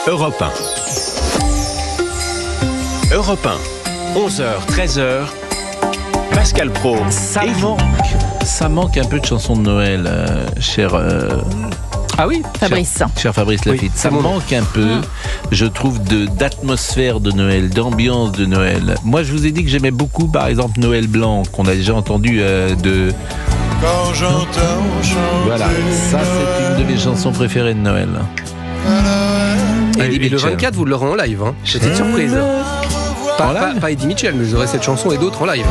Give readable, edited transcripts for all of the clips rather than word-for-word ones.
Europe 1. Europe 1, 11h, 13h, Pascal Praud. Ça manque un peu de chansons de Noël, cher... Ah oui, Fabrice. Cher Fabrice Lafitte. Ça manque un peu, je trouve, d'atmosphère de Noël, d'ambiance de Noël. Moi, je vous ai dit que j'aimais beaucoup, par exemple, Noël Blanc, qu'on a déjà entendu de... Quand j'entends chanter. Voilà, ça c'est une de mes chansons préférées de Noël. Et le 24, vous l'aurez en live. Hein. C'est une surprise. Pas Eddie Mitchell, mais vous aurez cette chanson et d'autres en live.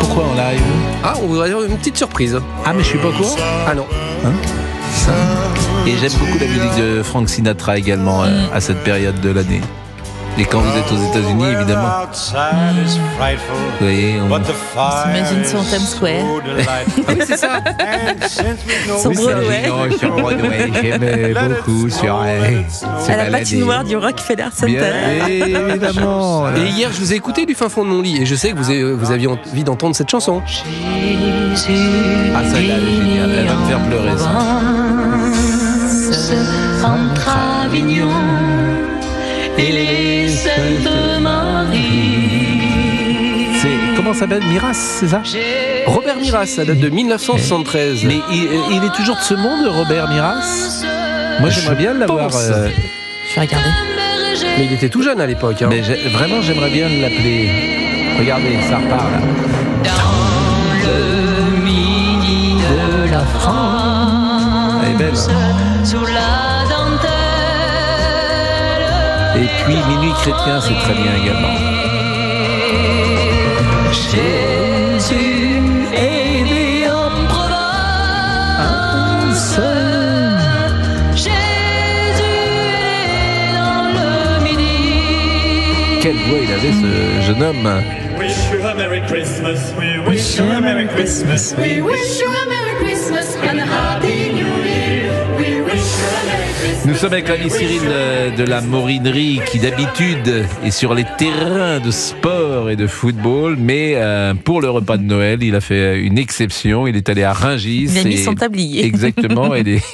Pourquoi en live? Ah, on vous aura une petite surprise. Ah, mais je suis pas au courant. Ah non. Et j'aime beaucoup la musique de Frank Sinatra également à cette période de l'année. Et quand vous êtes aux États-Unis, évidemment. Vous voyez, s'imagine sur Times Square. Ah oui, c'est ça. Sur Broadway. Sur Broadway, j'aime beaucoup sur À la patinoire du Rockefeller Center. Bien évidemment. Et hier, je vous ai écouté du fin fond de mon lit et je sais que vous aviez envie d'entendre cette chanson. Ah, celle-là, elle est géniale. Elle va me faire pleurer, ça. Entre Avignon et les Saintes Marie. Comment ça s'appelle? Miras, c'est ça? Robert Miras, ça date de 1973. Mais il est toujours de ce monde, Robert Miras? Moi, j'aimerais bien l'avoir. Je vais regarder. Mais il était tout jeune à l'époque. Hein. Mais vraiment, j'aimerais bien l'appeler. Regardez, ça repart là. Dans le midi de la France. Elle est belle. Sous la dentelle. Et puis Minuit chrétien, c'est très bien également. Jésus est né en Provence. Jésus est dans le midi. Quelle voix il avait, ce jeune homme. Wish you a Merry Christmas, we wish you a Merry Christmas, We wish you a Merry Christmas and a Happy New Year. We wish you a Merry Christmas. Nous sommes avec l'ami Cyril de la Morinerie qui d'habitude est sur les terrains de sport et de football, mais pour le repas de Noël, il a fait une exception. Il est allé à Rungis. Il a mis son tablier. Exactement. Il est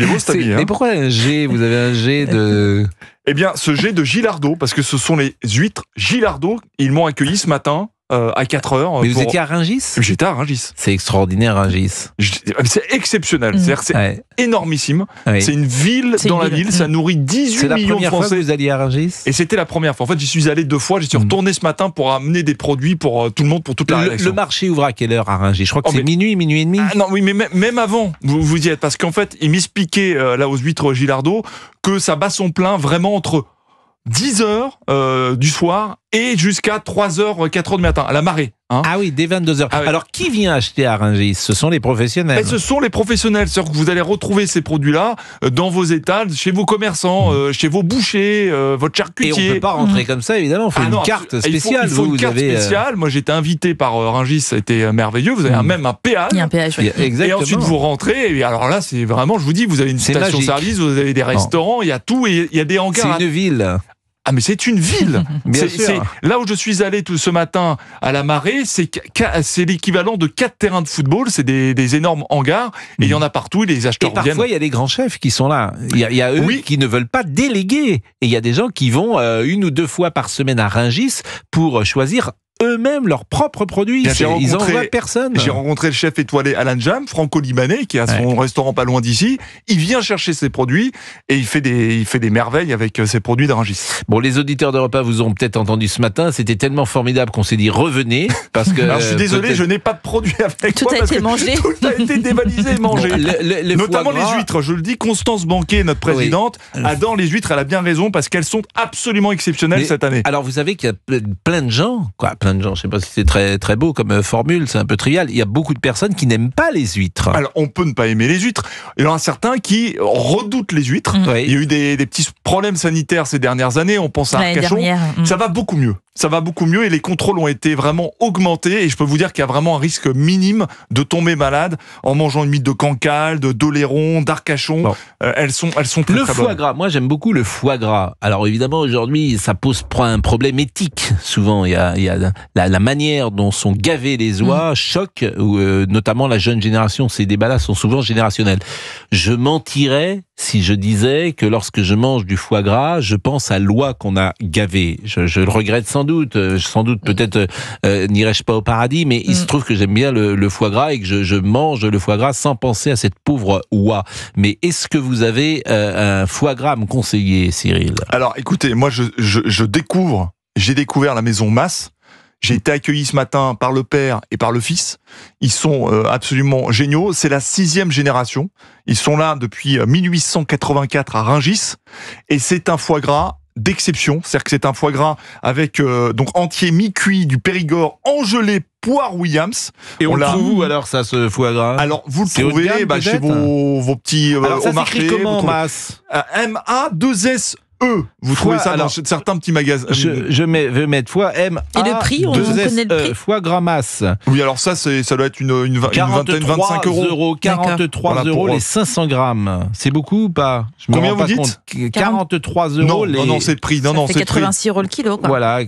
beau ce tablier. Mais pourquoi un G? Vous avez un G de... Eh bien, ce jet de Gilardo, parce que ce sont les huîtres Gilardo. Ils m'ont accueilli ce matin à 4h. Mais vous étiez à Rungis? J'étais à Rungis. C'est extraordinaire, Rungis. C'est exceptionnel. C'est-à-dire, c'est énormissime. Oui. C'est une ville dans la ville. Ça nourrit 18 millions de Français. C'est la première fois que vous alliez à Rungis? Et c'était la première fois. En fait, j'y suis allé 2 fois. J'y suis retourné ce matin pour amener des produits pour tout le monde, pour toute la rédaction. Le marché ouvre à quelle heure à Rungis? Je crois que c'est minuit et demi. Ah non, oui, mais même avant, vous y êtes. Parce qu'en fait, il m'expliquait, là, aux huîtres Gilardo, que ça bat son plein vraiment entre 10h du soir et jusqu'à 3h, 4h du matin, à la marée. Hein. Ah oui, dès 22h. Ah oui. Alors, qui vient acheter à Rungis? Ce sont les professionnels. Et ce sont les professionnels. C'est-à-dire que vous allez retrouver ces produits-là dans vos étals, chez vos commerçants, chez vos bouchers, votre charcutier. Et on ne peut pas rentrer comme ça, évidemment. Il faut une carte spéciale. Il faut une carte spéciale. Moi, j'étais invité par Rungis, ça a été merveilleux. Vous avez même un péage. Il y a un péage, oui. Exactement. Et ensuite, vous rentrez. Et alors là, c'est vraiment, je vous dis, vous avez une station-service, vous avez des restaurants, il y l'équipement, il y a des hangars. C'est une ville. Ah mais c'est une ville. Bien sûr. Là où je suis allé tout ce matin à la marée, c'est l'équivalent de 4 terrains de football, c'est des énormes hangars, et il y en a partout, et les acheteurs viennent. Et parfois, il y a des grands chefs qui sont là. Il y a eux qui ne veulent pas déléguer. Et il y a des gens qui vont 1 ou 2 fois par semaine à Rungis pour choisir eux-mêmes leurs propres produits. Ils envoient personne. J'ai rencontré le chef étoilé Alan Jam, franco-libanais, qui a son restaurant pas loin d'ici. Il vient chercher ses produits et il fait des merveilles avec ses produits de Rungis. Bon, les auditeurs de repas vous ont peut-être entendu ce matin. C'était tellement formidable qu'on s'est dit revenez. Parce que, alors, je suis désolé, je n'ai pas de produits avec tout moi. Tout a été mangé. Tout a été dévalisé et mangé. Notamment les huîtres. Je le dis, Constance Banquet, notre présidente, adore les huîtres. Elle a bien raison parce qu'elles sont absolument exceptionnelles cette année. Alors, vous savez qu'il y a plein de gens, je ne sais pas si c'est très, très beau comme formule, c'est un peu trivial. Il y a beaucoup de personnes qui n'aiment pas les huîtres. Alors, on peut ne pas aimer les huîtres. Il y en a certains qui redoutent les huîtres. Oui. Il y a eu des petits problèmes sanitaires ces dernières années. On pense à Arcachon. Ça va beaucoup mieux. Ça va beaucoup mieux et les contrôles ont été vraiment augmentés. Et je peux vous dire qu'il y a vraiment un risque minime de tomber malade en mangeant une huître de Cancale, d'Oléron, d'Arcachon. Bon. Elles sont très, très bonnes. Le foie gras, moi j'aime beaucoup le foie gras. Alors évidemment aujourd'hui ça pose un problème éthique. Souvent il y a la manière dont sont gavés les oies choque, notamment la jeune génération. Ces débats-là sont souvent générationnels. Je mentirais si je disais que lorsque je mange du foie gras, je pense à l'oie qu'on a gavé. Je le regrette sans doute peut-être n'irai-je pas au paradis, mais il se trouve que j'aime bien le foie gras et que je mange le foie gras sans penser à cette pauvre oie. Mais est-ce que vous avez un foie gras à me conseiller, Cyril ? Alors écoutez, moi j'ai découvert la maison Mas. J'ai été accueilli ce matin par le père et par le fils. Ils sont absolument géniaux. C'est la 6e génération. Ils sont là depuis 1884 à Rungis. Et c'est un foie gras d'exception. C'est-à-dire que c'est un foie gras avec donc entier mi-cuit du Périgord engelé poire Williams. Et on le trouve où alors ça, ce foie gras ? Alors vous le trouvez chez vos petits alors, ça au marché. Comment, Mas ? M-A-2-S. Vous trouvez ça dans certains petits magasins. Je veux mettre foie M. Et le prix, on connaît le prix. Foie gras masse. Oui, alors ça doit être une vingtaine, 25 euros. 43 euros les 500 grammes. C'est beaucoup ou pas ? Combien vous dites ? 43 euros les. Non, c'est le prix. Ça fait 86 euros le kilo, quoi. Voilà.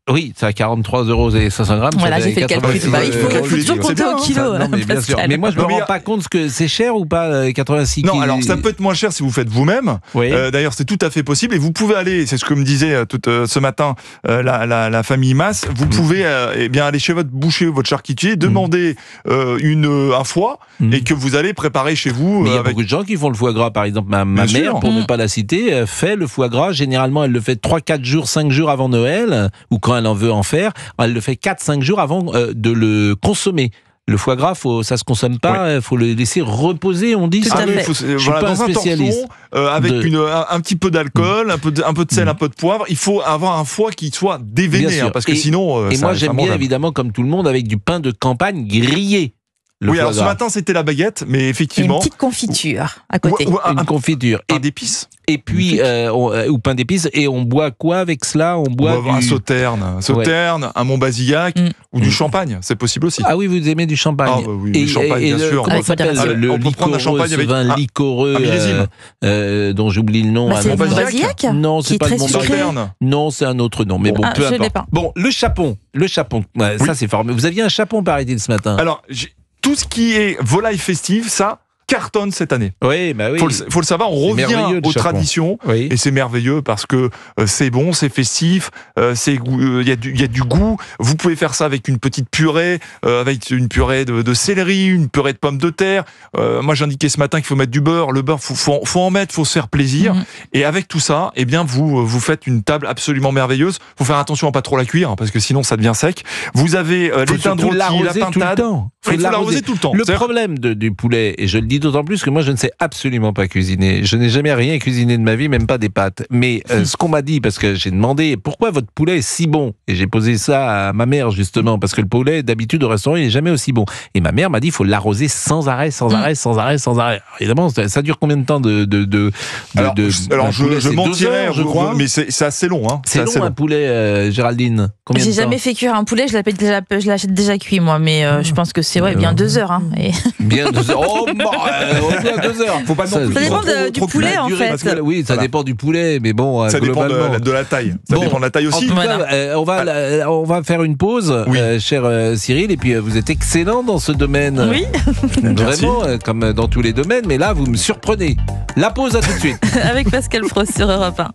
Oui, c'est à 43 euros et 500 grammes. Voilà, j'ai fait le calcul. Il faut toujours compter au kilo. Non, mais bien sûr. Mais moi, je me rends pas compte que c'est cher ou pas, 86 kilos. Non, alors ça peut être moins cher si vous faites vous-même. Oui. D'ailleurs, c'est tout à fait possible. Et vous pouvez aller, c'est ce que me disait ce matin la famille Mas, vous pouvez aller chez votre boucher ou votre charcutier, demander un foie et que vous allez préparer chez vous. Mais il y a beaucoup de gens qui font le foie gras. Par exemple, ma mère, pour ne pas la citer, fait le foie gras. Généralement, elle le fait 3-4 jours, 5 jours avant Noël, ou quand elle en veut en faire, elle le fait 4-5 jours avant de le consommer. Le foie gras, ça se consomme pas, faut le laisser reposer, on dit. Tout à fait. Je suis pas un spécialiste. Avec un petit peu d'alcool, un peu de sel, un peu de poivre. Il faut avoir un foie qui soit déveiné, parce que sinon. Et moi, j'aime bien évidemment, comme tout le monde, avec du pain de campagne grillé. Oui, alors ce matin c'était la baguette, mais effectivement. Et une petite confiture à côté. Une confiture. Pain d'épices. Et puis, ou pain d'épices, et on boit quoi avec cela ? On boit un sauterne, un Montbazillac, ou du champagne, c'est possible aussi. Ah oui, vous aimez du champagne. Ah oui, du champagne, bien sûr. Comment s'appelle on peut prendre un champagne avec vin liquoreux, dont j'oublie le nom. C'est le Montbazillac ? Non, c'est pas le Montbazillac. Non, c'est un autre nom, mais bon, peu importe. Bon, le chapon, ça c'est formidable. Vous aviez un chapon, paraît-il, ce matin. Alors, tout ce qui est volaille festive, ça cartonne cette année. Oui, bah oui. Faut le savoir, on revient aux traditions, et c'est merveilleux parce que c'est bon, c'est festif, il y a du goût. Vous pouvez faire ça avec une petite purée, avec une purée de céleri, une purée de pommes de terre. Moi, j'indiquais ce matin qu'il faut mettre du beurre. Le beurre, faut en mettre, faut se faire plaisir. Et avec tout ça, eh bien, vous faites une table absolument merveilleuse. Faut faire attention à pas trop la cuire, parce que sinon ça devient sec. Vous avez les teintes rôtis, la pintade. Il faut l'arroser tout le temps. Le problème du poulet, et je le dis d'autant plus que moi je ne sais absolument pas cuisiner. Je n'ai jamais rien cuisiné de ma vie, même pas des pâtes. Mais ce qu'on m'a dit, parce que j'ai demandé pourquoi votre poulet est si bon, et j'ai posé ça à ma mère justement, parce que le poulet d'habitude au restaurant il n'est jamais aussi bon. Et ma mère m'a dit il faut l'arroser sans arrêt. Alors, évidemment, ça dure combien de temps Alors je mentirais, je crois, mais c'est assez long. Hein. C'est long un poulet, Géraldine. J'ai jamais fait cuire un poulet, je l'achète déjà cuit moi, mais je pense que c'est bien 2 heures. Bien 2 heures. Oh, bien 2 heures. Faut pas ça dépend du poulet en fait. Oui, ça dépend du poulet, mais bon. Ça dépend de la taille. Ça dépend de la taille aussi. On va faire une pause, cher Cyril, et puis vous êtes excellent dans ce domaine. Oui. Vraiment, comme dans tous les domaines, mais là vous me surprenez. La pause, à tout de suite. Avec Pascal Pro sur Europe 1.